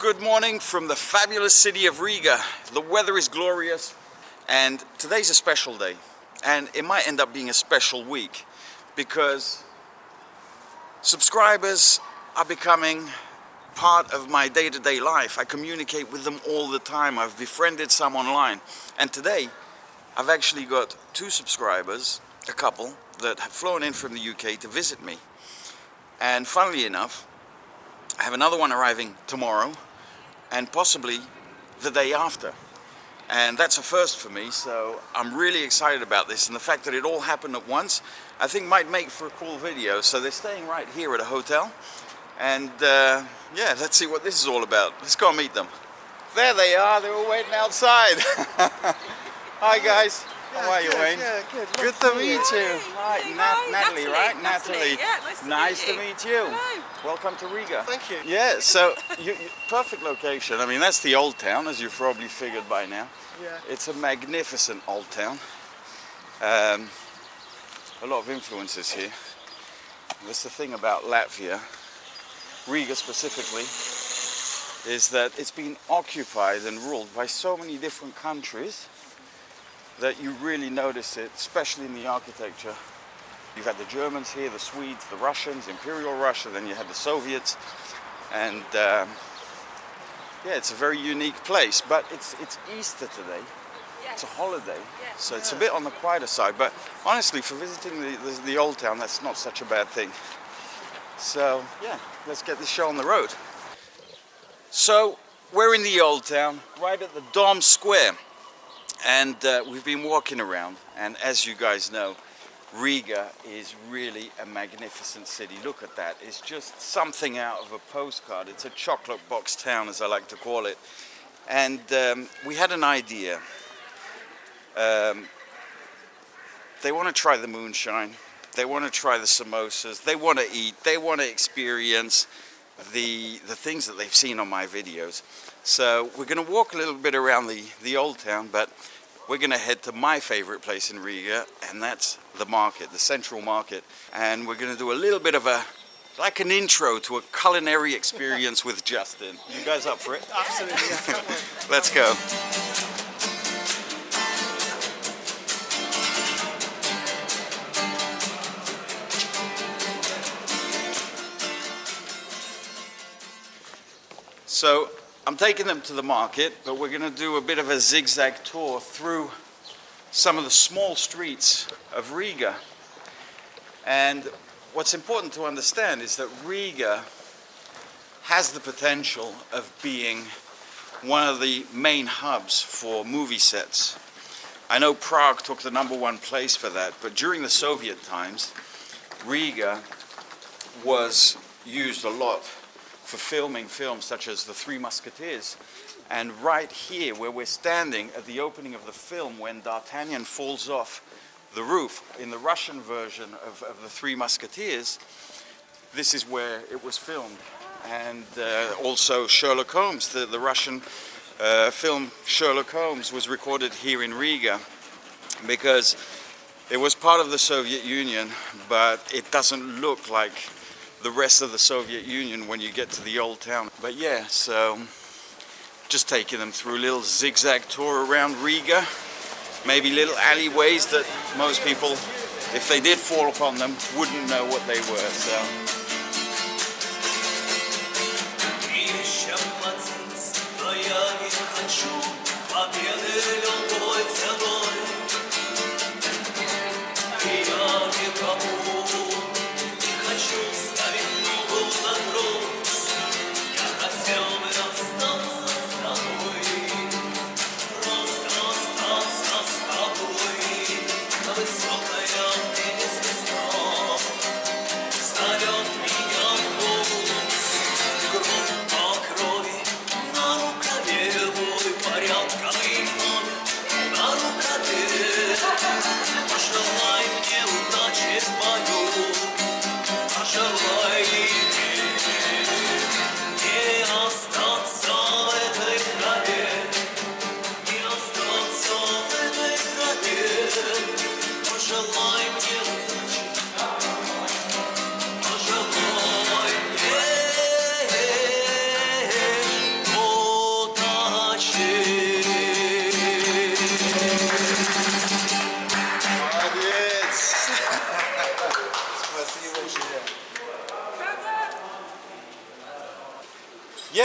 Good morning from the fabulous city of Riga. The weather is glorious and today's a special day, and it might end up being a special week because subscribers are becoming part of my day-to-day life. I communicate with them all the time. I've befriended some online, and today I've actually got 2 subscribers, a couple, that have flown in from the UK to visit me. And funnily enough, I have another one arriving tomorrow and possibly the day after. And that's a first for me, so I'm really excited about this. And the fact that it all happened at once, I think might make for a cool video. So they're staying right here at a hotel. And yeah, let's see what this is all about. Let's go and meet them. There they are, they were waiting outside. Hi guys. How are you, Wayne? Yeah, good. Good to meet you. Hi, Natalie, right? Natalie. Yeah, nice to meet you. Hello. Welcome to Riga. Thank you. Yeah, so perfect location. I mean, that's the old town, as you've probably figured by now. Yeah. It's a magnificent old town. A lot of influences here. That's the thing about Latvia, Riga specifically, is that it's been occupied and ruled by so many different countries that you really notice it, especially in the architecture. You've had the Germans here, the Swedes, the Russians, Imperial Russia, then you had the Soviets, and yeah, it's a very unique place. But it's Easter today. Yes. It's a holiday, Yes. so it's a bit on the quieter side. But honestly, for visiting the old town, that's not such a bad thing. So yeah, let's get this show on the road. So we're in the old town, right at the Dom Square. And we've been walking around, and as you guys know, Riga is really a magnificent city. Look at that. It's just something out of a postcard. It's a chocolate box town, as I like to call it. And we had an idea. They want to try the moonshine. They want to try the samosas. They want to eat. They want to experience the things that they've seen on my videos. So we're going to walk a little bit around the old town, but we're going to head to my favorite place in Riga, and that's the market, the central market. And we're going to do a little bit of like an intro to a culinary experience with Justin. You guys up for it? Absolutely. Yeah. Let's go. So I'm taking them to the market, but we're going to do a bit of a zigzag tour through some of the small streets of Riga. And what's important to understand is that Riga has the potential of being one of the main hubs for movie sets. I know Prague took the #1 place for that, but during the Soviet times, Riga was used a lot for filming films such as The Three Musketeers. And right here, where we're standing at the opening of the film, when D'Artagnan falls off the roof in the Russian version of The Three Musketeers, this is where it was filmed. And also Sherlock Holmes, the Russian film Sherlock Holmes was recorded here in Riga, because it was part of the Soviet Union, but it doesn't look like the rest of the Soviet Union when you get to the old town. But yeah, so just taking them through a little zigzag tour around Riga, maybe little alleyways that most people, if they did fall upon them, wouldn't know what they were. So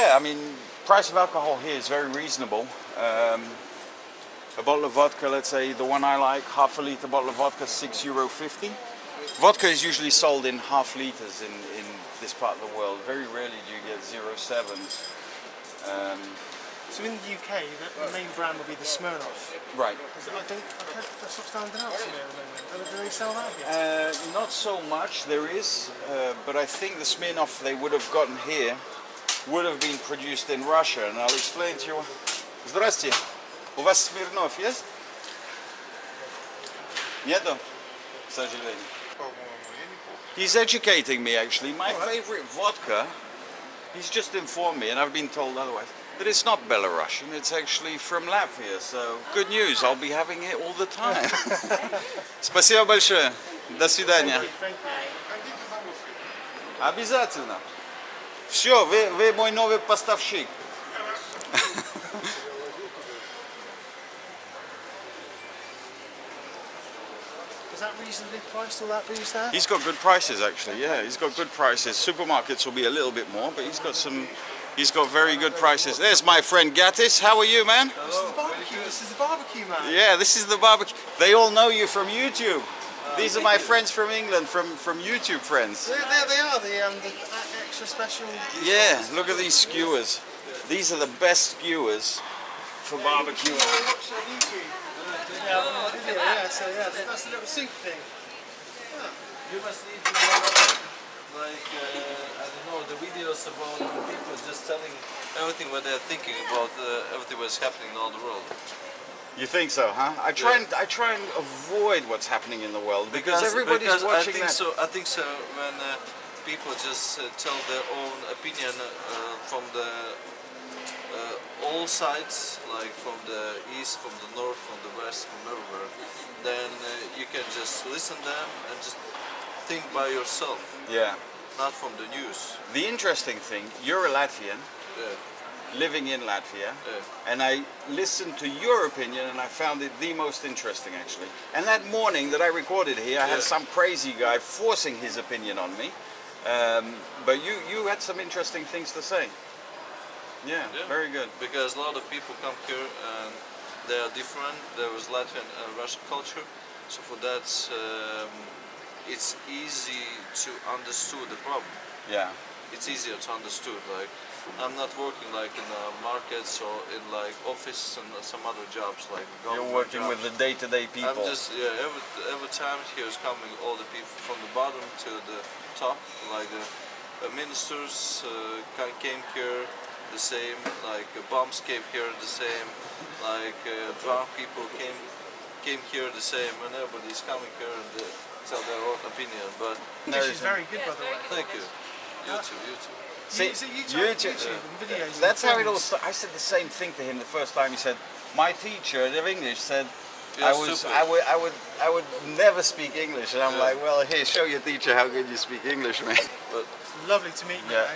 yeah, I mean, price of alcohol here is very reasonable. A bottle of vodka, let's say the one I like, half a litre bottle of vodka, €6.50. Vodka is usually sold in half litres in this part of the world. Very rarely do you get 0.7s. So in the UK, the main brand will be the Smirnoff. Right. I think that's what's standing out to me at the moment. Do they sell that here? Not so much, there is, but I think the Smirnoff they would have gotten here would have been produced in Russia, and I'll explain to you. Здравствуйте. У вас Smirnoff есть? Нету? К сожалению. He's educating me actually. My favorite vodka, he's just informed me, and I've been told otherwise, that it's not Belarusian, it's actually from Latvia. So good news, I'll be having it all the time. Спасибо большое. До свидания. Обязательно. Все, вы мой новый поставщик. Is that reasonably priced, all that booze there? He's got good prices actually, yeah, he's got good prices. Supermarkets will be a little bit more, but he's got very good prices. There's my friend Gatis. How are you, man? This is the barbecue. This is the barbecue, man. Yeah, this is the barbecue. They all know you from YouTube. These are my friends from England, from YouTube friends. There they are, the extra special. Yeah, look at these skewers. These are the best skewers for barbecue. So that's the little soup thing. You must need to know, like, I don't know, the videos about people just telling everything what they're thinking about everything what's happening in all the world. You think so, huh? I try and avoid what's happening in the world because everybody's watching that. I think so when people just tell their own opinion from the all sides, like from the east, from the north, from the west, from everywhere, then you can just listen to them and just think by yourself. Yeah. Not from the news. The interesting thing, you're a Latvian, living in Latvia, and I listened to your opinion and I found it the most interesting actually. And that morning that I recorded here, I had some crazy guy forcing his opinion on me, but you had some interesting things to say. Yeah, very good. Because a lot of people come here and they are different. There was Latvian and Russian culture, so for that it's easy to understand the problem. Yeah. It's easier to understand. Like, I'm not working like in markets or in like office and some other jobs like You're working jobs. with the day-to-day people. I'm just every time here is coming all the people from the bottom to the top. Like the ministers came here the same. Like bombs came here the same. Like drunk people came here the same. And everybody's coming here and tell their own opinion. But This is very good, by the way. thank you. YouTube. See, YouTube and videos. That's how it all started. I said the same thing to him the first time. He said, "My teacher of English said I would never speak English," and I'm like, "Well, here, show your teacher how good you speak English, man." But Lovely to meet you. Yeah.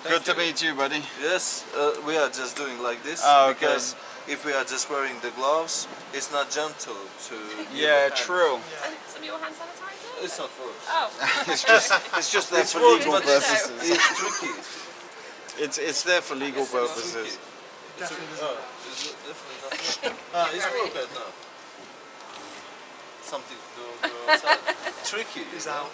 Eh? Good to meet you, buddy. yes, we are just doing like this because if we are just wearing the gloves, it's not gentle to. Yeah, true. Some of your hand sanitizer? It's not for us. Oh. It's just there for works, legal but purposes. It's tricky. It's there for legal purposes. Definitely It's definitely not. It's work right now. Something to do outside. Tricky. is out.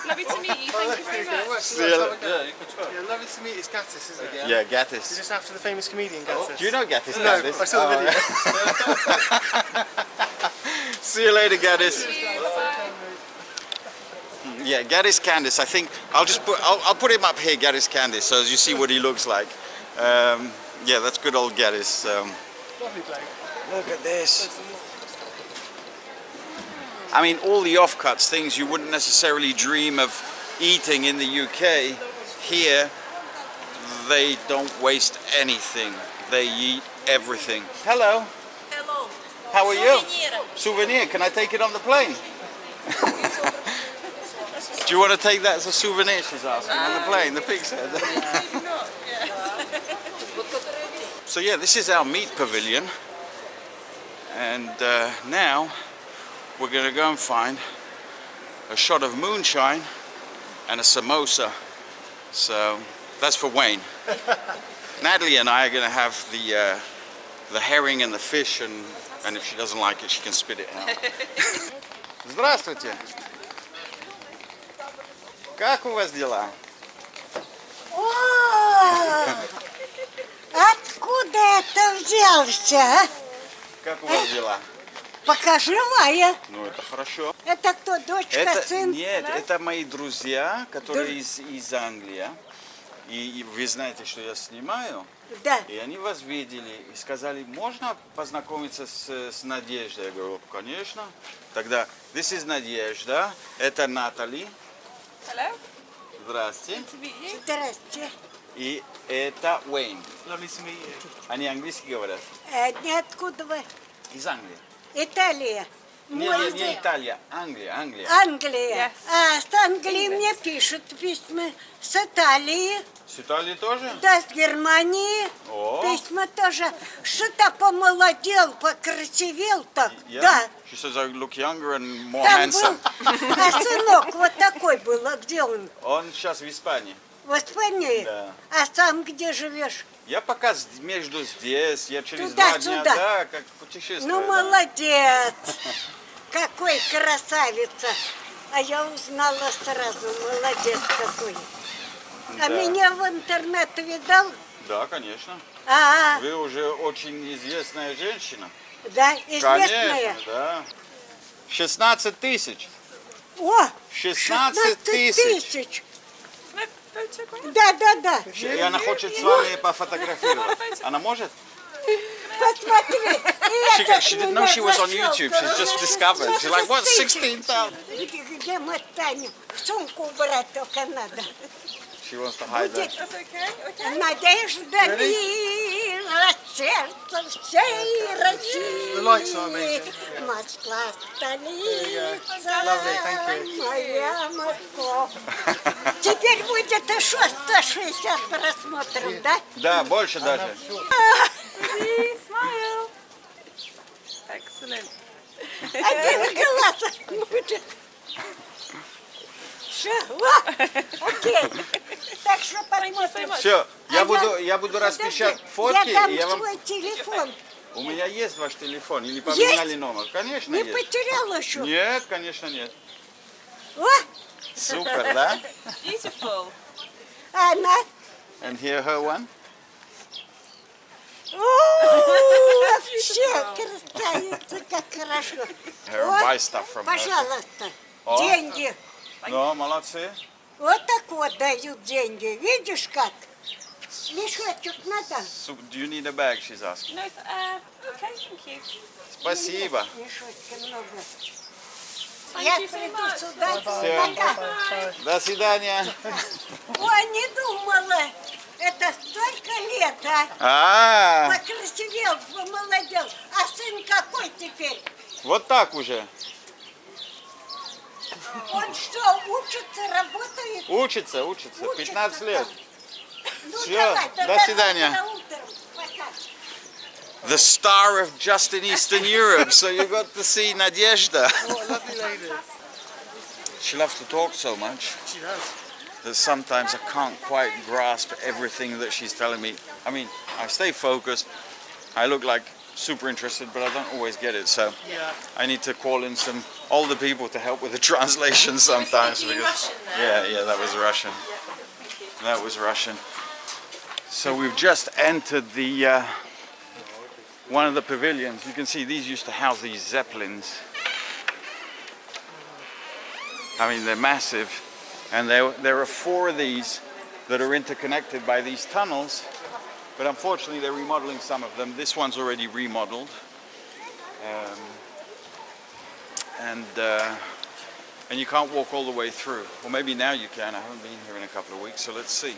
Lovely to meet you. Thank you very much. See you later. Yeah, you can try. Yeah, lovely to meet you. It's Gatis, isn't it? Yeah, Is Gatis. this after the famous comedian Gatis? Do you know Gatis? No, Gatis? I saw the video. See you later, Gatis. Bye. Yeah, Gaddis Candice. I think I'll put him up here, Gaddis Candice, so as you see what he looks like. Yeah, that's good old Gaddis. Lovely bloke. Look at this. I mean, all the offcuts, things you wouldn't necessarily dream of eating in the UK, here they don't waste anything. They eat everything. Hello. Hello. How are you? Souvenir. Can I take it on the plane? Do you want to take that as a souvenir, she's asking, on the plane, the pig's head? So yeah, this is our meat pavilion. And now we're going to go and find a shot of moonshine and a samosa. So That's for Wayne. Natalie and I are going to have the herring and the fish, and if she doesn't like it, she can spit it out. Здравствуйте. Как у вас дела? О, откуда это взялся, а? Как у вас дела? Покажи-моя. Ну, это хорошо. Это кто, дочка, сын? Нет, это мои друзья, которые из Англии. И вы знаете, что я снимаю. Да. И они вас видели и сказали, можно познакомиться с Надеждой? Я говорю, конечно. Тогда, this is Надежда, это Натали. Hello. Здравствуйте. To meet you. Здрасте. И это Уэйн. Lovely to meet you. Они английский говорят. Откуда вы? Из Англии. Италия. Нет, не Италия, Англия. Англия. Yes. А с Англии мне пишут письма. С Италии. С Италии тоже? Да, с Германии. О. Письма тоже. Что-то помолодел, покрасивел так. Yeah. Да. She says I look younger and more Там handsome. был, а сынок вот такой был. А где он? Он сейчас в Испании. В Испании? Да. А сам где живешь? Я пока между здесь, я через Туда, 2 дня, сюда. да, как путешествую. Ну, да. молодец! Какой красавица! А я узнала сразу, молодец какой. Да. А меня в интернет видал? Да, конечно. А, Вы уже очень известная женщина. да, известная. Конечно, да. 16 тысяч. О, 16 тысяч. Can I photograph? Да. И она хочет с вами пофотографировать. Она может? Посмотри. She didn't know she was on YouTube. She's just discovered. She's like, what, 16,000? Где мы станем? Сумку убрать только надо. She wants to hide that. That's okay. Okay. Надежда мира, сердце всей России. The lights are amazing. Москва столица, Lovely, thank you. моя Москва. Теперь будет еще 160 просмотров, да? Да, больше даже. Ready, smile. Excellent. Один глаз будет. Все, окей. Так что посмотрим. Все, А я буду распечатать Подожди, фотки, я дам и я вам... свой телефон. У меня есть ваш телефон, или поменяли Есть? номер? Конечно, Не есть. потерял еще. Нет, конечно, нет. О, Супер, да? Beautiful. она. And here her one. Вообще красавица, как хорошо. Her Вот, buy stuff from her. пожалуйста, О. деньги. Ну, молодцы. Вот так вот дают деньги. Видишь как? Мешочек надо. So, do you need a bag, she's asking. No, okay, thank you. Спасибо. Мешочка много. Thank Я you so приду much. сюда. Всё. Пока. До свидания. Ой, не думала. Это столько лет, а? Покрасивел, помолодел. А сын какой теперь? Вот так уже. Он что, учится, работает? Учится. 15 лет. Ну, Всё, давай, до свидания. завтра утром. Пока. The star of just in Eastern Europe. So you got to see Nadezhda. What a lovely lady. She loves to talk so much She does. that sometimes I can't quite grasp everything that she's telling me. I mean, I stay focused. I look like super interested, but I don't always get it. So Yeah. I need to call in some older people to help with the translation sometimes. Because, yeah, that was Russian. That was Russian. So we've just entered the one of the pavilions. You can see these used to house these zeppelins. I mean, they're massive, and there are 4 of these that are interconnected by these tunnels. But unfortunately, they're remodeling some of them. This one's already remodeled, and you can't walk all the way through. Well, maybe now you can. I haven't been here in a couple of weeks, so let's see.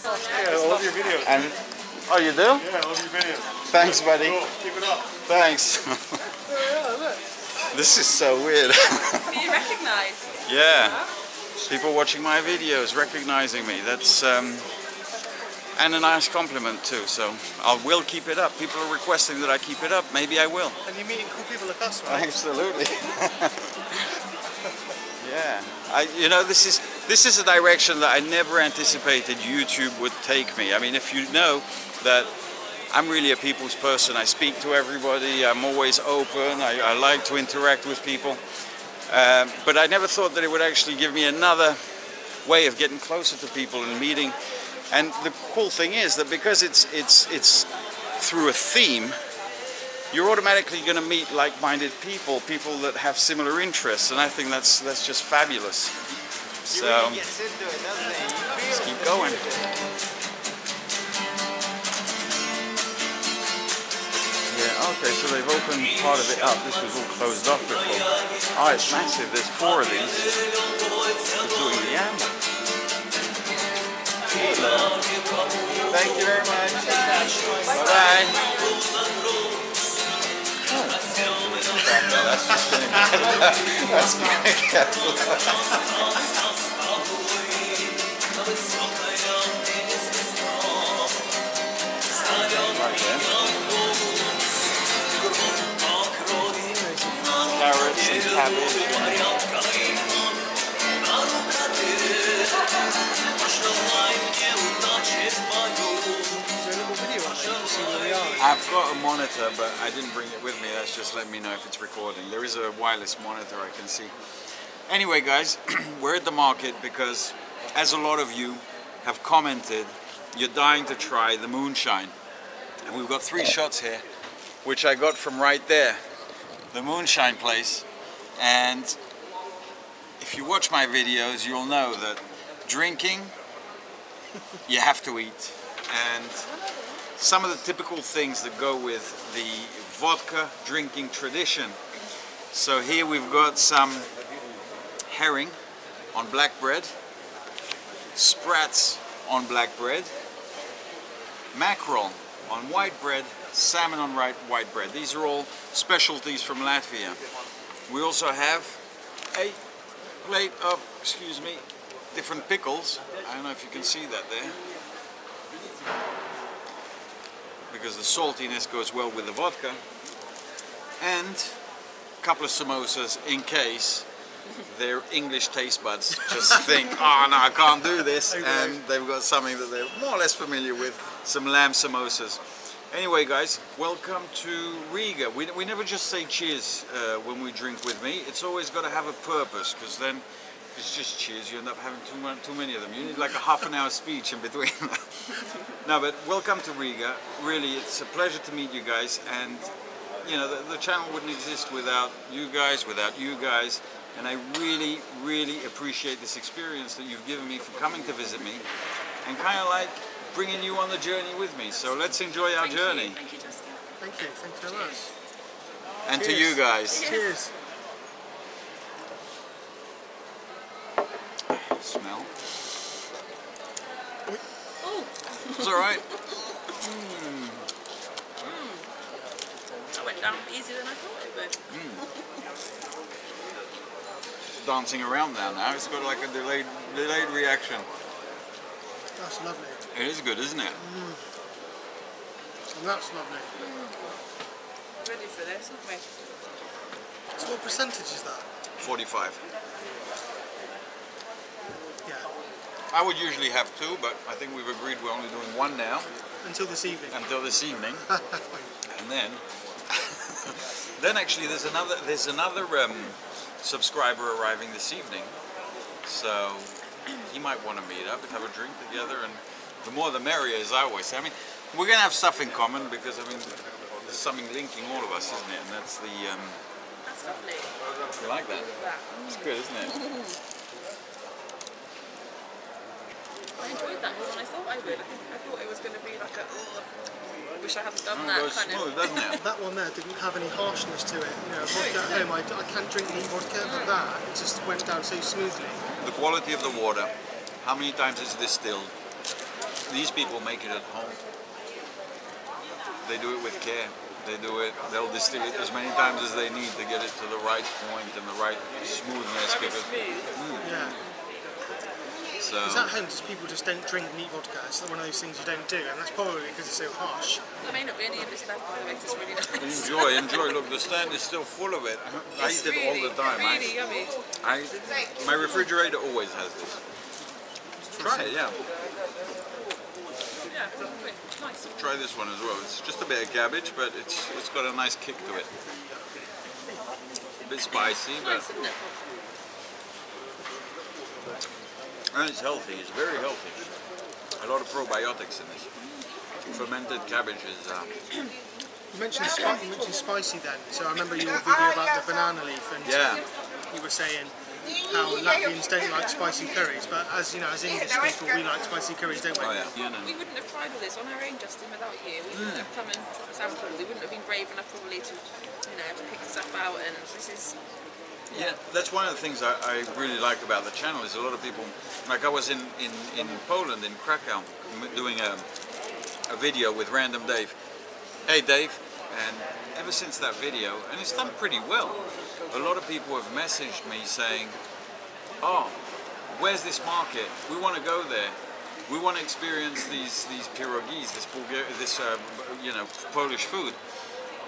Yeah, I love your videos. And oh, you do? Yeah, I love your videos. Thanks, buddy. Cool. Keep it up. Thanks. This is so weird. Are you recognised? Yeah. People watching my videos recognizing me. That's and a nice compliment too. So I will keep it up. People are requesting that I keep it up. Maybe I will. And you're meeting cool people like us, right? Absolutely. Yeah. You know, this is a direction that I never anticipated YouTube would take me. I mean, if you know that I'm really a people's person. I speak to everybody. I'm always open. I like to interact with people. But I never thought that it would actually give me another way of getting closer to people and meeting. And the cool thing is that because it's through a theme, you're automatically going to meet like-minded people, people that have similar interests, and I think that's just fabulous. So let's keep going. Yeah, okay, so they've opened part of it up. This was all closed off before. Oh, it's massive. There's 4 of these. It's doing the end. Hello. Thank you very much. Bye-bye. That's just going to get... That's going to get... Carrots and cabbage I've got a monitor, but I didn't bring it with me. That's just letting me know if it's recording. There is a wireless monitor I can see. Anyway, guys, we're at the market because, as a lot of you have commented, you're dying to try the Moonshine. And we've got 3 shots here, which I got from right there, the Moonshine place. And if you watch my videos, you'll know that drinking, you have to eat. And some of the typical things that go with the vodka drinking tradition. So here we've got some herring on black bread, sprats on black bread, mackerel on white bread, salmon on white bread. These are all specialties from Latvia. We also have a plate of, excuse me, different pickles. I don't know if you can see that there, because the saltiness goes well with the vodka, and a couple of samosas in case their English taste buds just think, oh no, I can't do this, and they've got something that they're more or less familiar with, some lamb samosas. Anyway, guys, welcome to Riga. We never just say cheers when we drink with me. It's always got to have a purpose, because then if it's just cheers, you end up having too many of them. You need like a half-an-hour speech in between. No, but welcome to Riga. Really, it's a pleasure to meet you guys, and you know, the channel wouldn't exist without you guys, and I really, really appreciate this experience that you've given me for coming to visit me, and kind of like bringing you on the journey with me. So let's enjoy our journey. Thank you, Justin. Thank you very much. And cheers. To you guys. Cheers. Smell. Oh. It's all right. That went down easier than I thought it would. It's dancing around now. It's got like a delayed reaction. That's lovely. It is good, isn't it? And that's lovely. Ready for this, aren't we? So what percentage is that? 45. Yeah. I would usually have 2, but I think we've agreed we're only doing 1 now. Until this evening. Until this evening. And then actually there's another subscriber arriving this evening. So he might want to meet up and have a drink together, and the more the merrier, as I always say. I mean, we're going to have stuff in common because, I mean, there's something linking all of us, isn't it? And that's the... That's lovely. You like that? It's good, isn't it? I enjoyed that more than I thought I would. I thought it was going to be like a, oh, wish I hadn't done that It goes kind smooth, of... doesn't it? That one there didn't have any harshness to it. You know, vodka at home, I can't drink neat vodka, but that, it just went down so smoothly. The quality of the water, how many times it's distilled. These people make it at home. They do it with care. They do it. They'll distill it as many times as they need to get it to the right point and the right smoothness. Very Because, smooth. Yeah. so Because at home, people just don't drink neat vodka. It's one of those things you don't do, and that's probably because it's so harsh. There may not be any of this left, by the way, 'cause it's really nice. enjoy. Look, the stand is still full of it. I It's eat it all the time. Really yummy. My refrigerator always has this. Try it, yeah. Yeah, nice. Try this one as well. It's just a bit of cabbage, but it's got a nice kick to it. A bit spicy, but Nice, isn't it? and it's healthy. It's very healthy. A lot of probiotics in this. Fermented cabbage is. You mentioned spicy then, so I remember your video about the banana leaf, and Yeah. you were saying how Latvians don't like spicy curries, but as you know, as English people, we like spicy curries, don't we? Oh yeah. You know. We wouldn't have tried all this on our own, Justin, without you. We wouldn't have come and sampled. We wouldn't have been brave enough probably to, to pick stuff out. And this is. Yeah, that's one of the things I really like about the channel is a lot of people, like I was in Poland, in Krakow, doing a video with Random Dave. Hey Dave, and ever since that video, and it's done pretty well, a lot of people have messaged me saying, oh, where's this market? We want to go there. We want to experience these pierogies, this Polish food.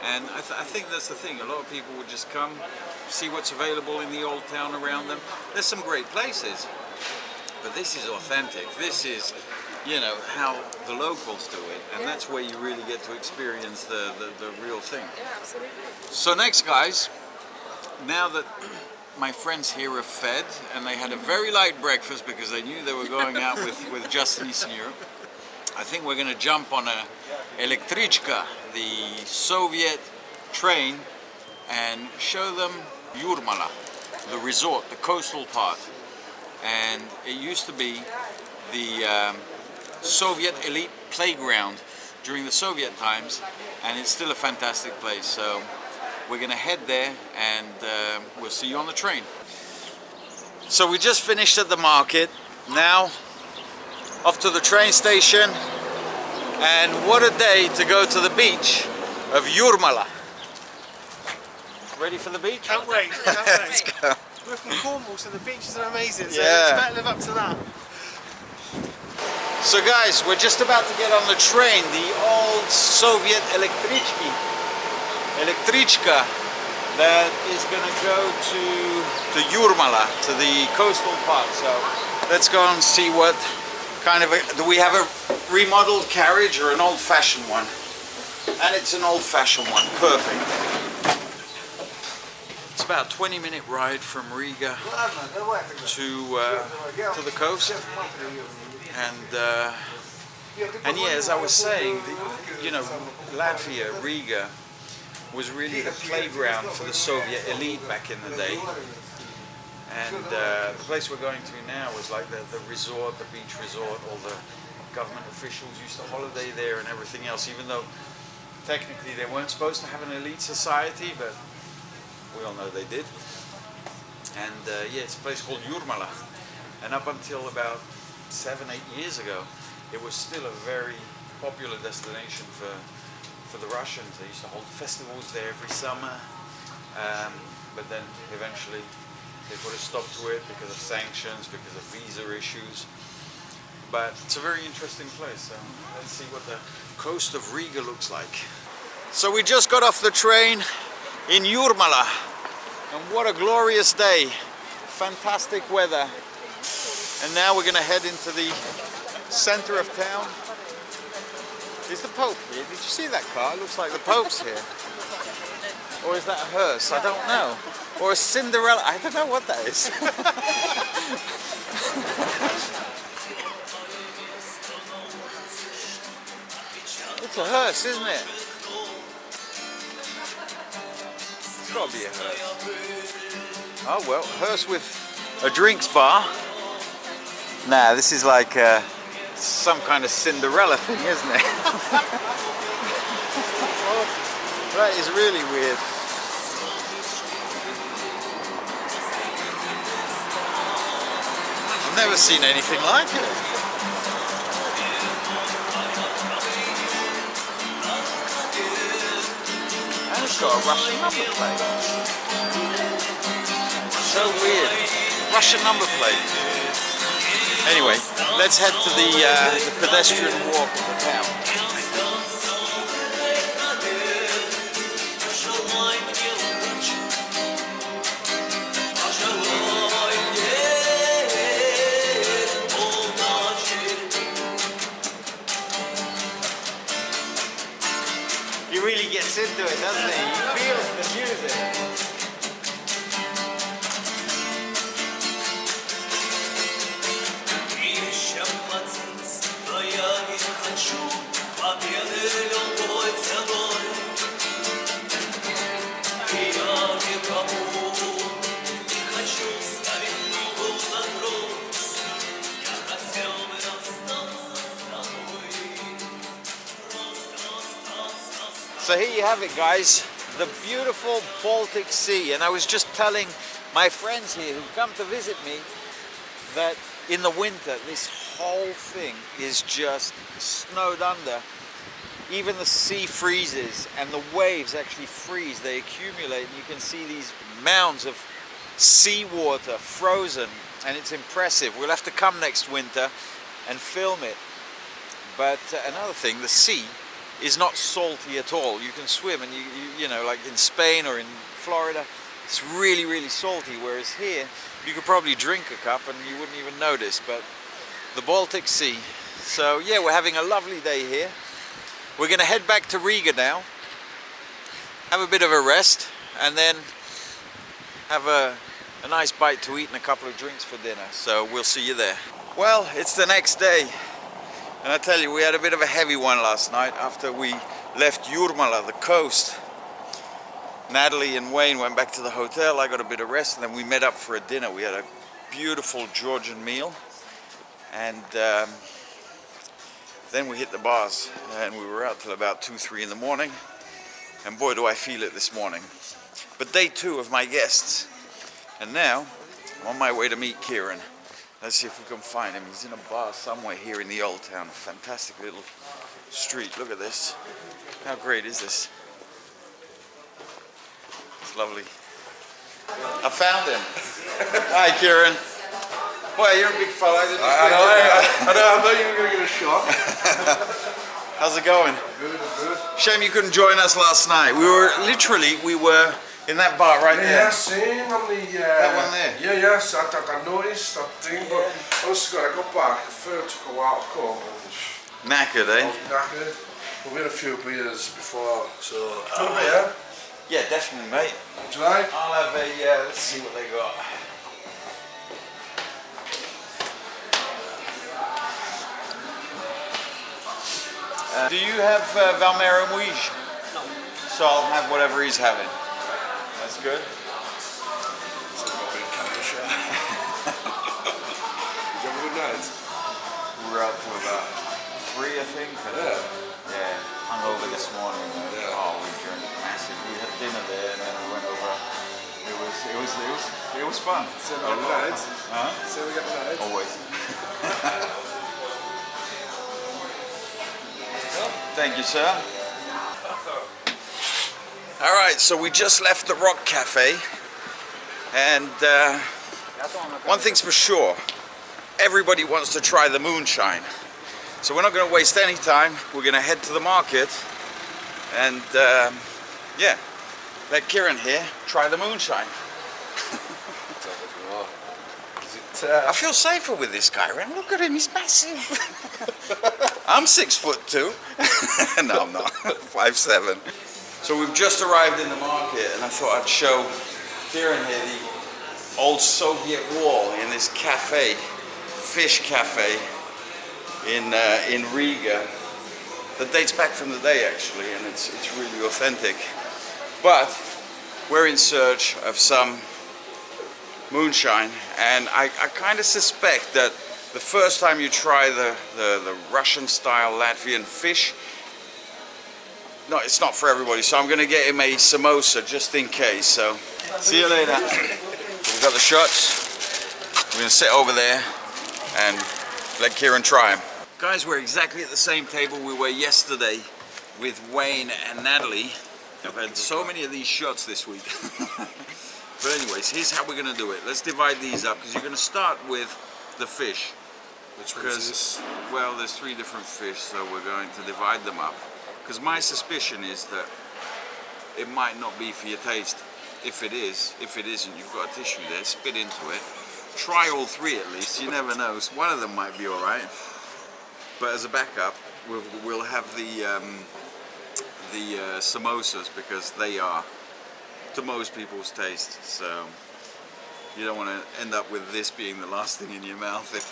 And I think that's the thing. A lot of people would just come, see what's available in the old town around them. There's some great places, but this is authentic. This is, how the locals do it, and that's where you really get to experience the real thing. Yeah, absolutely. So next, guys, now that my friends here are fed, and they had a very light breakfast because they knew they were going out with Justin Eastern Europe, I think we're going to jump on a Elektrichka, the Soviet train, and show them Jurmala, the resort, the coastal part. And it used to be the Soviet elite playground during the Soviet times, and it's still a fantastic place. So we're going to head there, and we'll see you on the train. So we just finished at the market. Now off to the train station, and what a day to go to the beach of Jurmala. Ready for the beach? Can't wait. Let's go. We're from Cornwall, so the beaches are amazing. So Yeah. it's better live up to that. So guys, we're just about to get on the train, the old Soviet Elektrichka that is going to go to Jurmala, to the coastal part. So let's go and see what kind of do we have a remodeled carriage or an old-fashioned one? And it's an old-fashioned one, perfect. It's about a 20-minute ride from Riga to the coast, and yeah, as I was saying, Latvia, Riga, was really the playground for the Soviet elite back in the day. And the place we're going to now was like the resort, the beach resort. All the government officials used to holiday there and everything else, even though technically they weren't supposed to have an elite society, but we all know they did. And yeah, it's a place called Jurmala. And up until about 7-8 years ago, it was still a very popular destination for the Russians. They used to hold festivals there every summer, but then eventually they put a stop to it because of sanctions, because of visa issues. But it's a very interesting place, so let's see what the coast of Riga looks like. So we just got off the train in Jurmala, and what a glorious day. Fantastic weather. And now we're going to head into the center of town. Is the Pope here? Did you see that car? It looks like the Pope's here. Or is that a hearse? I don't know. Or a Cinderella. I don't know what that is. It's a hearse, isn't it? It's got to be a hearse. Oh well, hearse with a drinks bar. Nah, this is like some kind of Cinderella thing, isn't it? That is really weird. I've never seen anything like it. it's got a Russian number plate. So weird. Russian number plate. Anyway, let's head to the pedestrian walk of the town. He really gets into it, doesn't he? He feels the music. So here you have it, guys, the beautiful Baltic Sea. And I was just telling my friends here who come to visit me that in the winter this whole thing is just snowed under. Even the sea freezes and the waves actually freeze, they accumulate, and you can see these mounds of seawater frozen, and it's impressive. We'll have to come next winter and film it. But another thing, the sea is not salty at all. You can swim, and you know, like in Spain or in Florida, it's really, really salty, whereas here you could probably drink a cup and you wouldn't even notice. But the Baltic Sea. So yeah, we're having a lovely day here. We're going to head back to Riga now, have a bit of a rest, and then have a nice bite to eat and a couple of drinks for dinner. So we'll see you there. Well, it's the next day. And I tell you, we had a bit of a heavy one last night after we left Jurmala, the coast. Natalie and Wayne went back to the hotel, I got a bit of rest, and then we met up for a dinner. We had a beautiful Georgian meal, and then we hit the bars, and we were out till about 2-3 in the morning, and boy do I feel it this morning. But day 2 of my guests, and now I'm on my way to meet Kieran. Let's see if we can find him. He's in a bar somewhere here in the old town. A fantastic little street. Look at this. How great is this? It's lovely. I found him. Hi, Kieran. Boy, you're a big fella. I know you were going to get a shot. How's it going? Good, good. Shame you couldn't join us last night. We were in that bar right there. Yeah, seen on the... that one there? Yeah, yes, I noticed that thing, but honestly, I got back, the fur took a while to come. Knackered, I eh? was knackered. We've had a few beers before, so... Do you want a beer? Yeah, definitely, mate. Would you like? I'll have a, let's see what they got. Do you have Valmera Muige? No. So I'll have whatever he's having. That's good. So we've got a bit of camera shot. Did you have a good night? We were out till about 3, I think. Yeah. Yeah, hungover this morning. Yeah. Oh, we drank massive. We had dinner there and then we went over. It was fun. So we got the night. Huh? So we got the night. Always. Thank you, sir. All right, so we just left the Rock Cafe, and one thing's for sure, everybody wants to try the Moonshine. So we're not going to waste any time. We're going to head to the market and, yeah, let Kieran here try the Moonshine. I feel safer with this guy, Ren. Look at him, he's massive. I'm 6'2". No, I'm not. 5'7". So we've just arrived in the market, and I thought I'd show Kieran here the old Soviet wall in this cafe, fish cafe in Riga. That dates back from the day, actually, and it's really authentic. But we're in search of some moonshine, and I kind of suspect that the first time you try the Russian-style Latvian fish, no, it's not for everybody, so I'm going to get him a samosa just in case. So, see you later. We've got the shots. We're going to sit over there and let Kieran try them. Guys, we're exactly at the same table we were yesterday with Wayne and Natalie. I've had so many of these shots this week. But anyways, here's how we're going to do it. Let's divide these up because you're going to start with the fish. Which one is this? Well, there's 3 different fish, so we're going to divide them up. Because my suspicion is that it might not be for your taste. If it is, if it isn't, you've got a tissue there, spit into it. Try all 3 at least, you never know. So one of them might be alright. But as a backup, we'll have the samosas because they are to most people's taste. So you don't want to end up with this being the last thing in your mouth if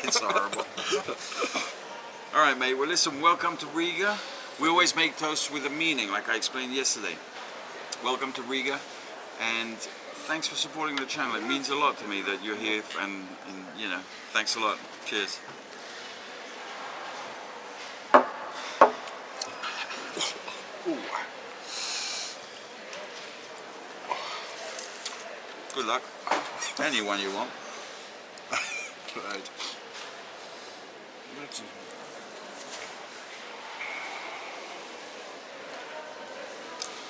it's horrible. Alright mate, well listen, welcome to Riga. We always make toasts with a meaning, like I explained yesterday. Welcome to Riga, and thanks for supporting the channel. It means a lot to me that you're here, and you know, thanks a lot. Cheers. Good luck. Anyone you want. Right.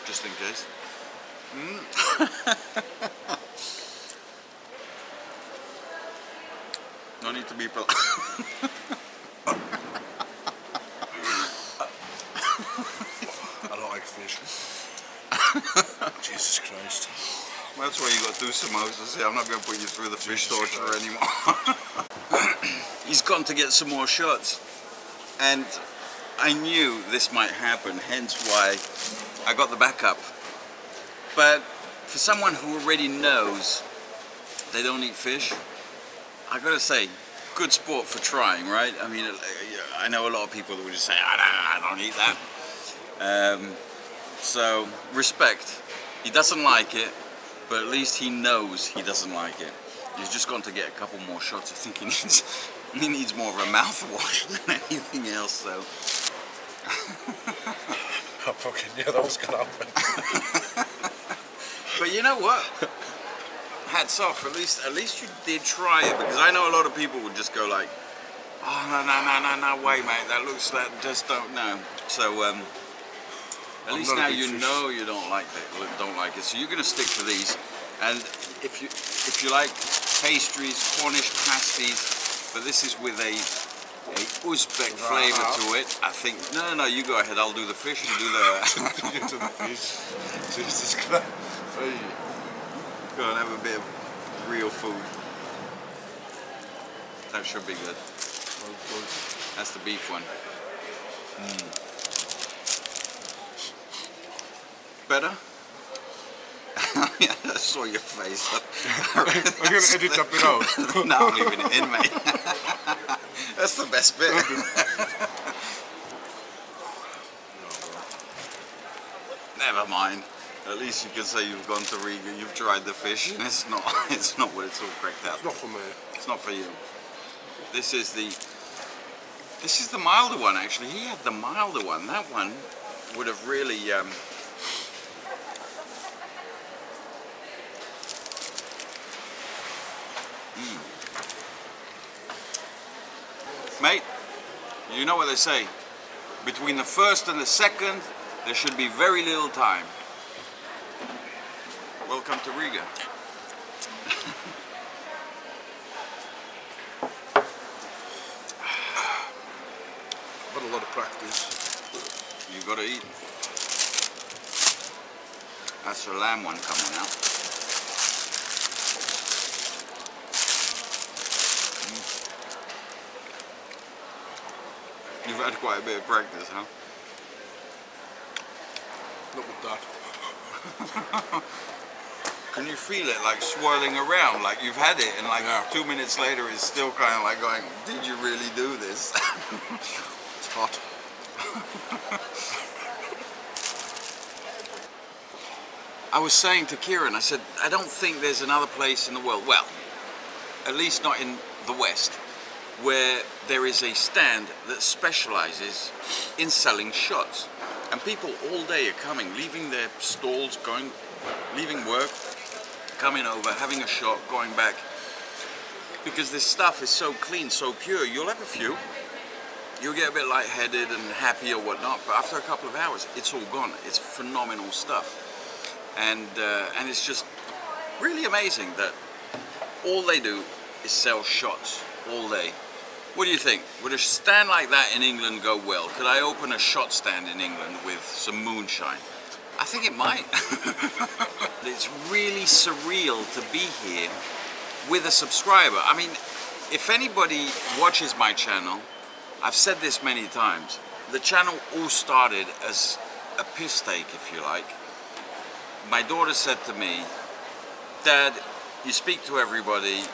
Just in case. No need to be polite. I don't like fish. Jesus Christ. That's why you got 2 samosas. Yeah, I'm not going to put you through the fish torture anymore. He's gone to get some more shots. And I knew this might happen, hence why I got the backup. But for someone who already knows they don't eat fish, I gotta say, good sport for trying, right? I mean, I know a lot of people that would just say, I don't eat that. So, respect. He doesn't like it, but at least he knows he doesn't like it. He's just gone to get a couple more shots. I think he needs more of a mouthwash than anything else, so. I fucking knew that was gonna happen. But you know what? Hats off. At least you did try it, because I know a lot of people would just go like, oh no, wait, mate, that looks like just don't know. So at least now you know you don't like it. So you're gonna stick to these, and if you like pastries, Cornish pasties, but this is with a Uzbek flavour to it. I think no, you go ahead. I'll do the fish. You do the. You do the fish. Jesus Christ. Hey. Go and have a bit of real food. That should be good. That's the beef one. Better? Yeah, I saw your face. I'm going to edit that bit out. No, I'm leaving it in, mate. That's the best bit. Never mind. At least you can say you've gone to Riga, you've tried the fish, and it's not what it's all cracked up. It's not for me. It's not for you. This is the milder one, actually. He had the milder one. That one would have really Mate, you know what they say. Between the first and the second, there should be very little time. Welcome to Riga. I've had a lot of practice. You gotta eat. That's the lamb one coming out. You've had quite a bit of practice, huh? Not with that. Can you feel it like swirling around, like you've had it, and like 2 minutes later it's still kind of like going, did you really do this? It's hot. I was saying to Kieran, I said, I don't think there's another place in the world, well, at least not in the West, where there is a stand that specializes in selling shots. And people all day are coming, leaving their stalls, leaving work, coming over, having a shot, going back. Because this stuff is so clean, so pure. You'll have a few, you'll get a bit lightheaded and happy or whatnot, but after a couple of hours, it's all gone. It's phenomenal stuff. And it's just really amazing that all they do is sell shots all day. What do you think? Would a stand like that in England go well? Could I open a shot stand in England with some moonshine? I think it might. It's really surreal to be here with a subscriber. I mean, if anybody watches my channel, I've said this many times, the channel all started as a piss take, if you like. My daughter said to me, Dad, you speak to everybody,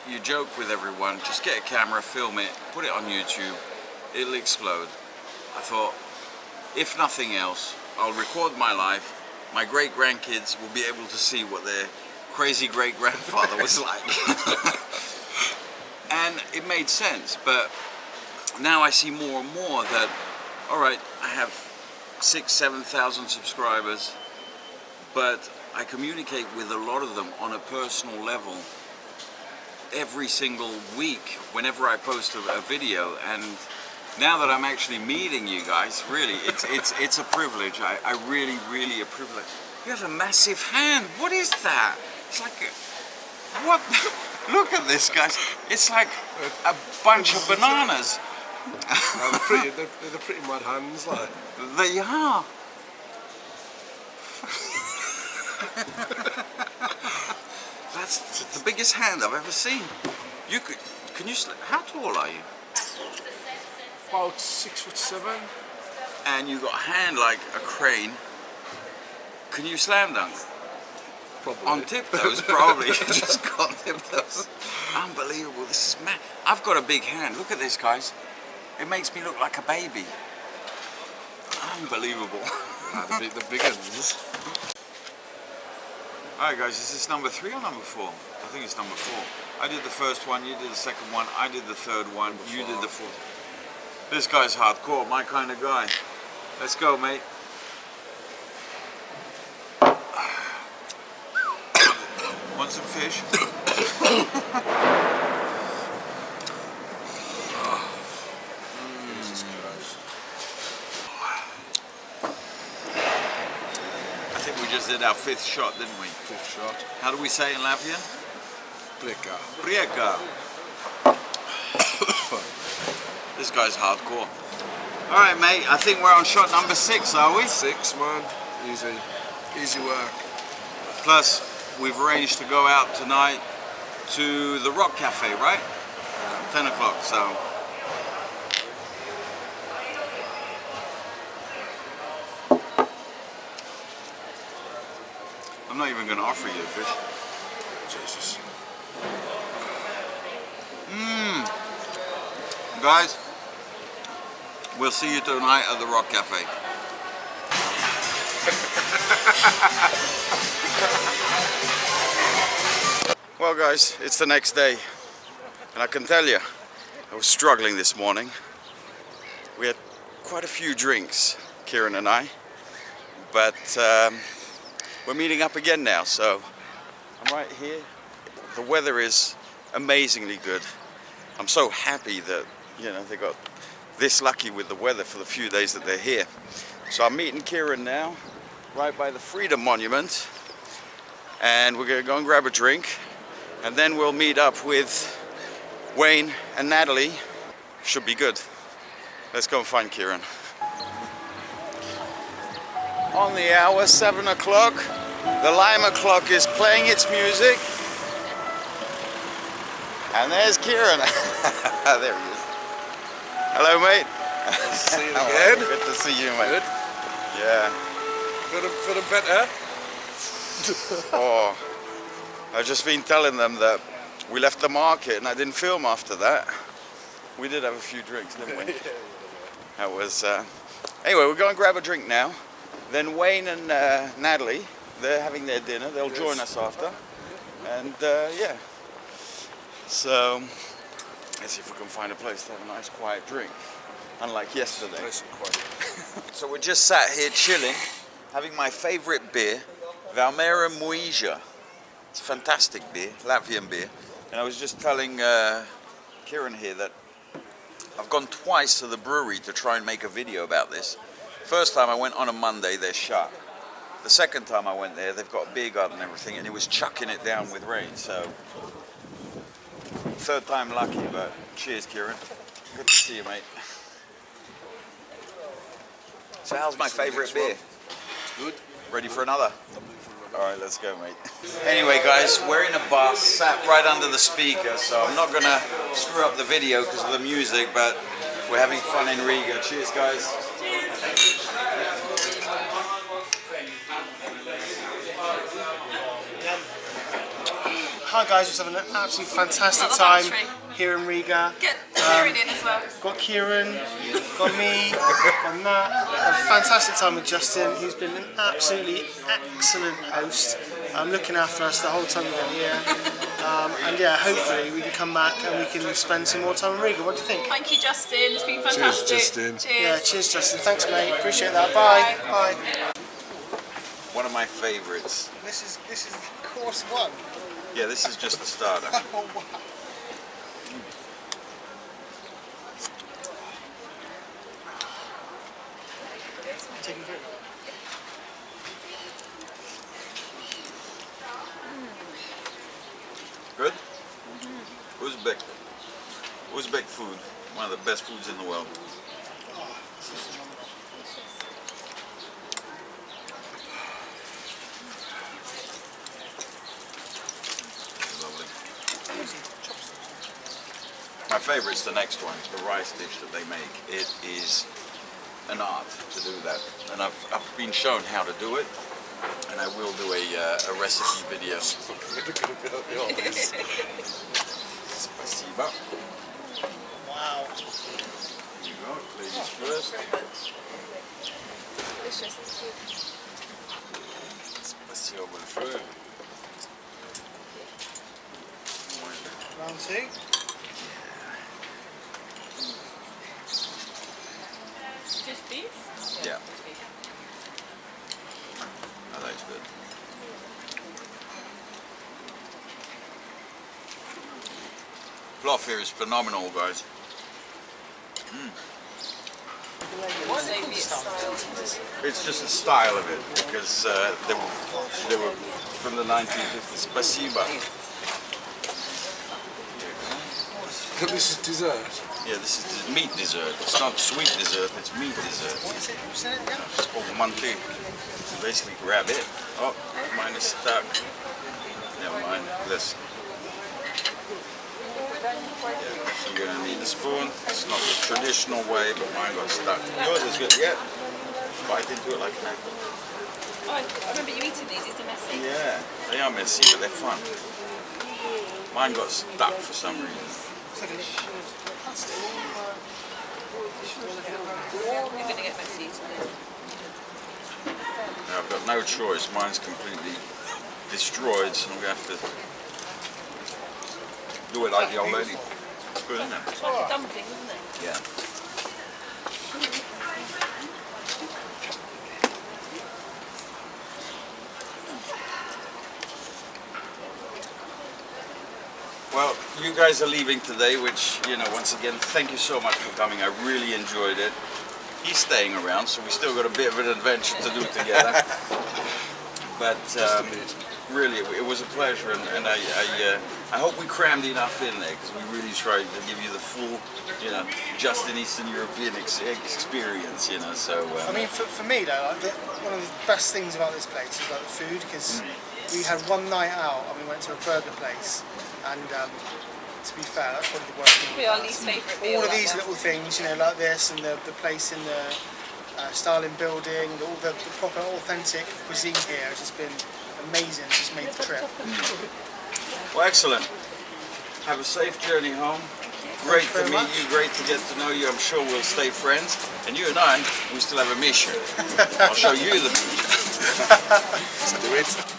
you joke with everyone, just get a camera, film it, put it on YouTube, it'll explode. I thought, if nothing else, I'll record my life, my great-grandkids will be able to see what their crazy great-grandfather was like. And it made sense, but now I see more and more that, all right, I have 6,000, 7,000 subscribers, but I communicate with a lot of them on a personal level every single week whenever I post a video. And now that I'm actually meeting you guys, really, it's a privilege. I really a privilege. You have a massive hand. What is that? It's like what? Look at this, guys. It's like a bunch of bananas. They're pretty mad hands, like. They are. That's the biggest hand I've ever seen. Can you, how tall are you? About 6'7". And you got a hand like a crane. Can you slam dunk? Probably. On tiptoes, probably. You just got tiptoes. Unbelievable, this is mad. I've got a big hand, look at this, guys. It makes me look like a baby. Unbelievable. The big ones. Alright guys, is this number 3 or number 4? I think it's number 4. I did the first one, you did the second one, I did the third one, you did the fourth. This guy's hardcore, my kind of guy. Let's go, mate. Want some fish? Jesus Christ. I think we just did our 5th shot, didn't we? 5th shot. How do we say it in Latvian? Prieka. Prieka. This guy's hardcore. Alright, mate, I think we're on shot number 6, are we? 6, man. Easy work. Plus, we've arranged to go out tonight to the Rock Cafe, right? 10 o'clock, so. I'm not even going to offer you a fish. Jesus. Guys, we'll see you tonight at the Rock Cafe. Well guys, it's the next day, and I can tell you, I was struggling this morning. We had quite a few drinks, Kieran and I, but we're meeting up again now, so I'm right here. The weather is amazingly good. I'm so happy that, you know, they got this lucky with the weather for the few days that they're here. So I'm meeting Kieran now, right by the Freedom Monument, and we're gonna go and grab a drink, and then we'll meet up with Wayne and Natalie. Should be good. Let's go and find Kieran. On the hour, 7 o'clock, the Lima clock is playing its music. And there's Kieran. There he is. Hello, mate. See you again. Good to see you, mate. Good. Yeah. Feeling better? Oh, I've just been telling them that we left the market and I didn't film after that. We did have a few drinks, didn't we? That was... Anyway, we're going to grab a drink now. Then Wayne and Natalie, they're having their dinner. They'll join us after. And yeah. So, let's see if we can find a place to have a nice quiet drink. Unlike yesterday. Nice and quiet. So we're just sat here chilling, having my favorite beer, Valmera Muija. It's a fantastic beer, Latvian beer. And I was just telling Kieran here that I've gone twice to the brewery to try and make a video about this. First time I went on a Monday, they're shut. The second time I went there, they've got a beer garden and everything, and it was chucking it down with rain, so... Third time lucky, but cheers, Kieran. Good to see you, mate. So how's my favourite beer? Good. Ready for another? Alright, let's go, mate. Anyway, guys, we're in a bar, sat right under the speaker, so I'm not gonna screw up the video because of the music, but we're having fun in Riga. Cheers, guys. Hi guys, we're having an absolutely fantastic time here in Riga. Get Kieran in as well. Got Kieran, got me, got Nat. Had a fantastic time with Justin, who's been an absolutely excellent host, looking after us the whole time we've been here. And yeah, hopefully we can come back and we can spend some more time in Riga. What do you think? Thank you, Justin. It's been fantastic. Cheers, Justin. Cheers. Yeah, cheers Justin. Thanks mate. Appreciate that. Bye. Bye. One of my favourites. This is course one. Yeah, this is just the starter. Oh wow. Taking food. Good? Uzbek food. One of the best foods in the world. Lovely. My favourite's the next one, the rice dish that they make. It is an art to do that, and I've been shown how to do it, and I will do a recipe video. Спасибо. Wow. Here you go, ladies first. Delicious. Спасибо большое. Round two. Just beef? Yeah. Oh, that's good. Fluff here is phenomenal, guys. What Soviet style? It's just the style of it, because they were from the 1950s. Спасибо. This is dessert. Yeah, this is meat dessert. It's not sweet dessert, it's meat dessert. What is it? What's in it again? It's called manti. Basically grab it. Oh, mine is stuck. Never mind, this. Yeah, so you're gonna need a spoon. It's not the traditional way, but mine got stuck. Yours is good, yeah. Bite into it like an apple. Oh, I remember you eating these. Is it messy? Yeah, they are messy, but they're fun. Mine got stuck for some reason. It's like a plastic. You're going to get messy eating this. Now, I've got no choice. Mine's completely destroyed, so I'm going to have to do it like the Allahverdi. It's good, isn't it? It's like a dumpling, isn't it? Yeah. Well, you guys are leaving today, which, you know, once again, thank you so much for coming. I really enjoyed it. He's staying around, so we still got a bit of an adventure to do together. But really, it was a pleasure, and I hope we crammed enough in there, because we really tried to give you the full, you know, just an Eastern European experience, you know. So I mean, for me though, like, one of the best things about this place is like the food, because we had one night out and we went to a burger place, and to be fair, that's probably the worst thing. Probably our least favourite meal. All of that these one. little things, you know, like this, and the place in the Stalin building, all the proper authentic cuisine here has just been amazing. It's just made the trip. well, excellent. Have a safe journey home. Great to very meet much. you, great to get to know you. I'm sure we'll stay friends. And you and I, we still have a mission. I'll show you the mission. Let's do it.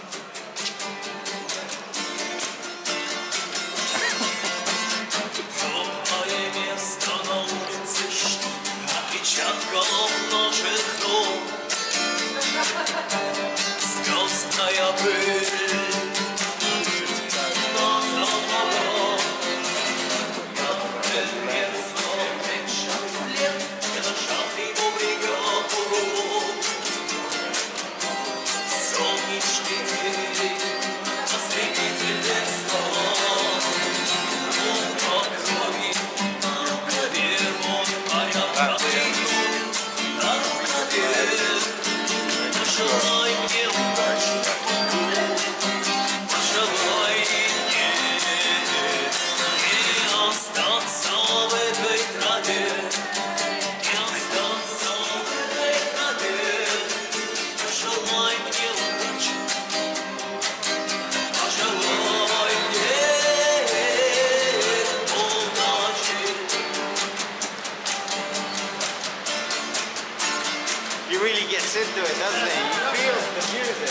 doesn't he? He feels the music.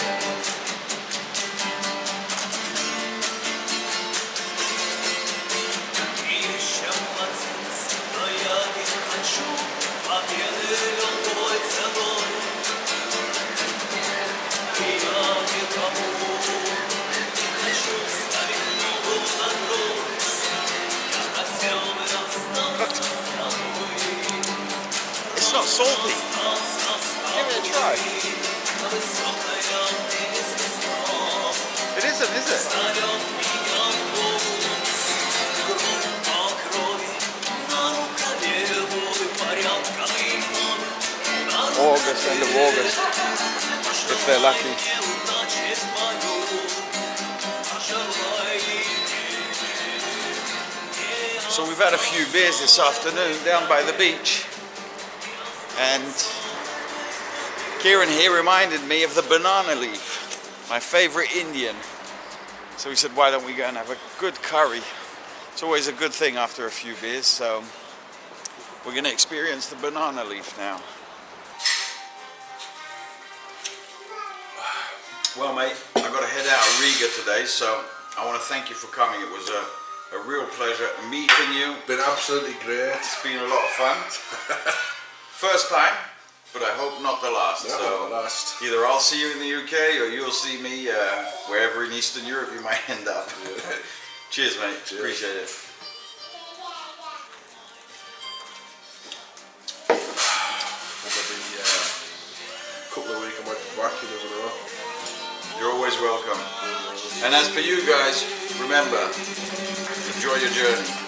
It's not salty. Give it a try. It isn't, is it? August, end of August, if they're lucky. So we've had a few beers this afternoon down by the beach, and Kieran here reminded me of the banana leaf, my favourite Indian. So we said, why don't we go and have a good curry? It's always a good thing after a few beers, so we're going to experience the banana leaf now. Well, mate, I've got to head out of Riga today, so I want to thank you for coming. It was a real pleasure meeting you. Been absolutely great. It's been a lot of fun. First time, but I hope not the last. No, so the last. Either I'll see you in the UK or you'll see me wherever in Eastern Europe you might end up. Yeah. Cheers, mate. Cheers. Appreciate it. Couple of weeks I might be back, you never know. You're always welcome. And as for you guys, remember, enjoy your journey.